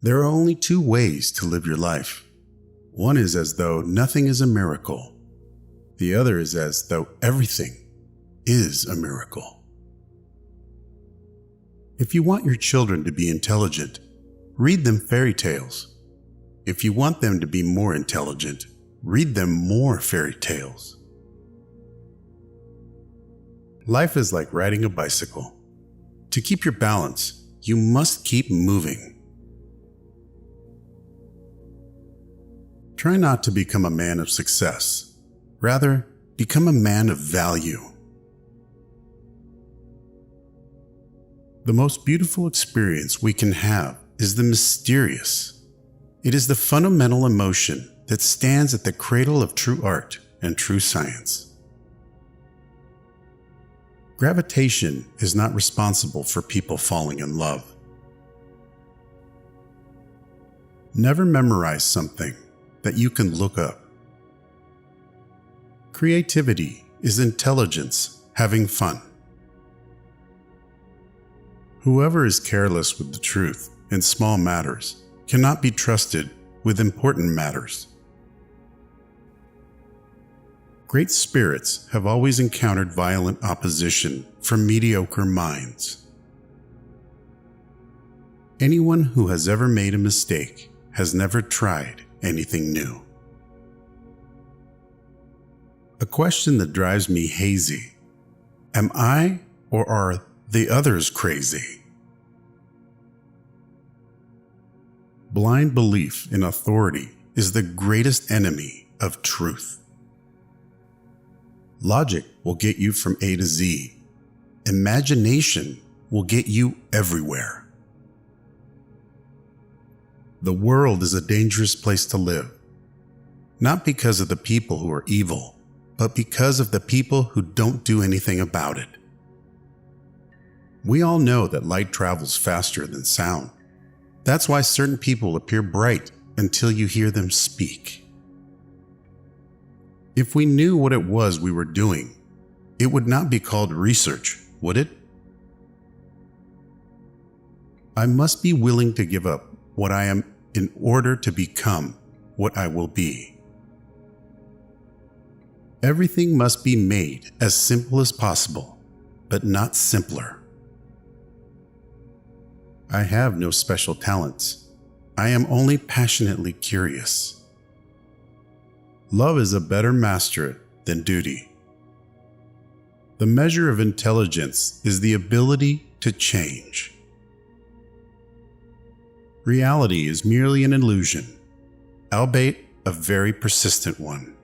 There are only two ways to live your life. One is as though nothing is a miracle. The other is as though everything is a miracle. If you want your children to be intelligent, read them fairy tales. If you want them to be more intelligent, read them more fairy tales. Life is like riding a bicycle. To keep your balance, you must keep moving. Try not to become a man of success. Rather, become a man of value. The most beautiful experience we can have is the mysterious. It is the fundamental emotion that stands at the cradle of true art and true science. Gravitation is not responsible for people falling in love. Never memorize something that you can look up. Creativity is intelligence having fun. Whoever is careless with the truth in small matters cannot be trusted with important matters. Great spirits have always encountered violent opposition from mediocre minds. Anyone who has ever made a mistake has never tried anything new. A question that drives me hazy: am I or are the others crazy? Blind belief in authority is the greatest enemy of truth. Logic will get you from A to Z. Imagination will get you everywhere. The world is a dangerous place to live, not because of the people who are evil, but because of the people who don't do anything about it. We all know that light travels faster than sound. That's why certain people appear bright until you hear them speak. If we knew what it was we were doing, it would not be called research, would it? I must be willing to give up what I am in order to become what I will be. Everything must be made as simple as possible, but not simpler. I have no special talents. I am only passionately curious. Love is a better master than duty. The measure of intelligence is the ability to change. Reality is merely an illusion, albeit a very persistent one.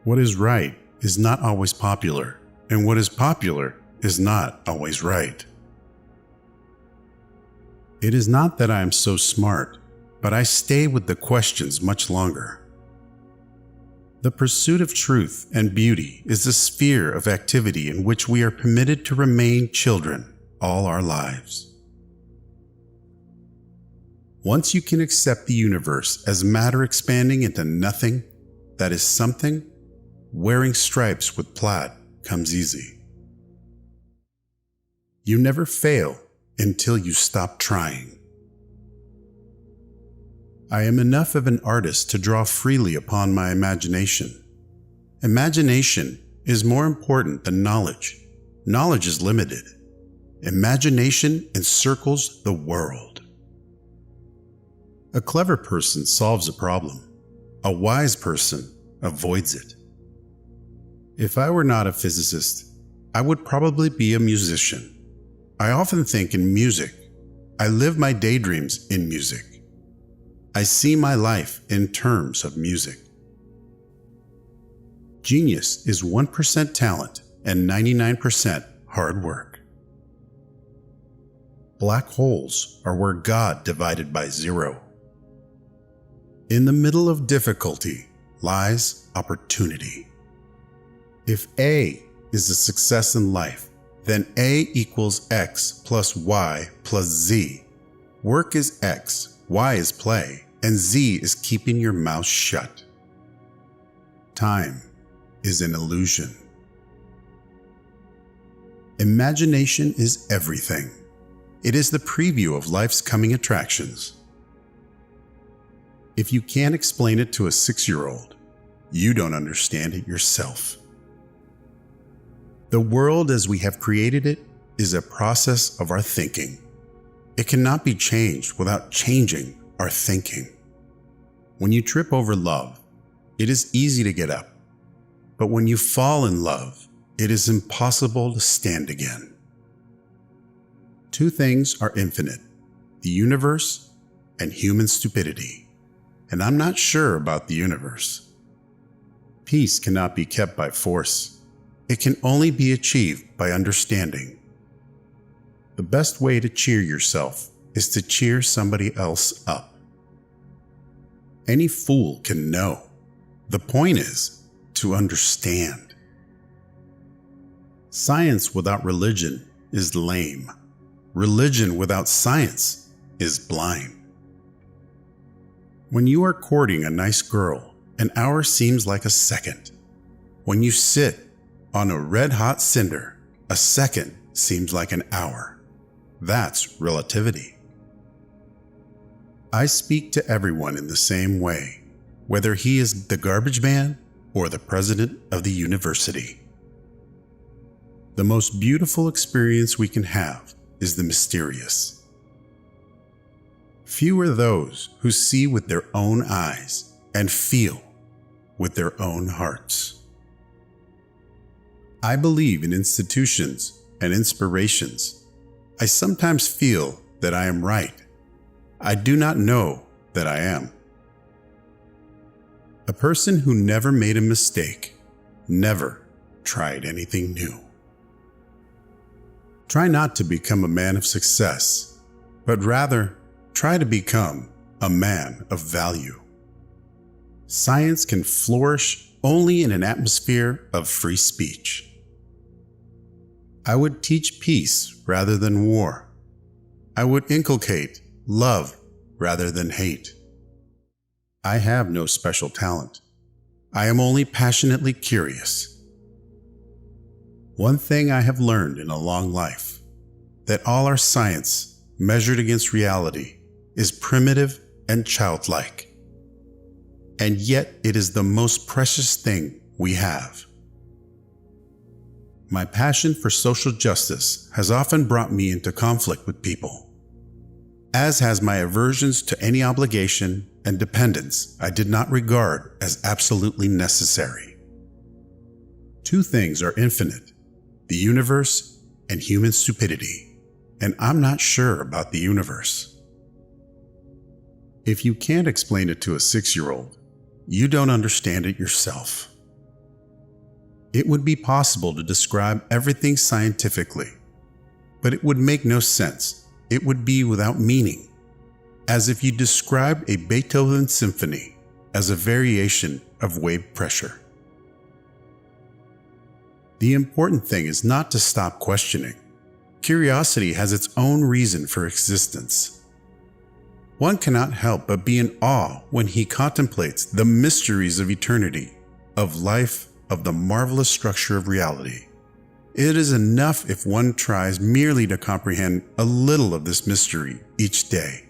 What is right is not always popular, and what is popular is not always right. It is not that I am so smart, but I stay with the questions much longer. The pursuit of truth and beauty is the sphere of activity in which we are permitted to remain children all our lives. Once you can accept the universe as matter expanding into nothing that is something, wearing stripes with plaid comes easy. You never fail until you stop trying. I am enough of an artist to draw freely upon my imagination. Imagination is more important than knowledge. Knowledge is limited. Imagination encircles the world. A clever person solves a problem. A wise person avoids it. If I were not a physicist, I would probably be a musician. I often think in music. I live my daydreams in music. I see my life in terms of music. Genius is 1% talent and 99% hard work. Black holes are where God divided by zero. In the middle of difficulty lies opportunity. If A is a success in life, then A equals X plus Y plus Z. Work is X, Y is play, and Z is keeping your mouth shut. Time is an illusion. Imagination is everything. It is the preview of life's coming attractions. If you can't explain it to a 6-year-old, you don't understand it yourself. The world as we have created it is a process of our thinking. It cannot be changed without changing our thinking. When you trip over love, it is easy to get up. But when you fall in love, it is impossible to stand again. Two things are infinite: the universe and human stupidity. And I'm not sure about the universe. Peace cannot be kept by force. It can only be achieved by understanding. The best way to cheer yourself is to cheer somebody else up. Any fool can know. The point is to understand. Science without religion is lame. Religion without science is blind. When you are courting a nice girl, an hour seems like a second. When you sit on a red-hot cinder, a second seems like an hour. That's relativity. I speak to everyone in the same way, whether he is the garbage man or the president of the university. The most beautiful experience we can have is the mysterious. Few are those who see with their own eyes and feel with their own hearts. I believe in institutions and inspirations. I sometimes feel that I am right. I do not know that I am. A person who never made a mistake never tried anything new. Try not to become a man of success, but rather try to become a man of value. Science can flourish only in an atmosphere of free speech. I would teach peace rather than war. I would inculcate love rather than hate. I have no special talent. I am only passionately curious. One thing I have learned in a long life, that all our science measured against reality is primitive and childlike. And yet it is the most precious thing we have. My passion for social justice has often brought me into conflict with people, as has my aversions to any obligation and dependence I did not regard as absolutely necessary. Two things are infinite: the universe and human stupidity, and I'm not sure about the universe. If you can't explain it to a 6-year-old, you don't understand it yourself. It would be possible to describe everything scientifically, but it would make no sense. It would be without meaning, as if you described a Beethoven symphony as a variation of wave pressure. The important thing is not to stop questioning. Curiosity has its own reason for existence. One cannot help but be in awe when he contemplates the mysteries of eternity, of life, of the marvelous structure of reality. It is enough if one tries merely to comprehend a little of this mystery each day.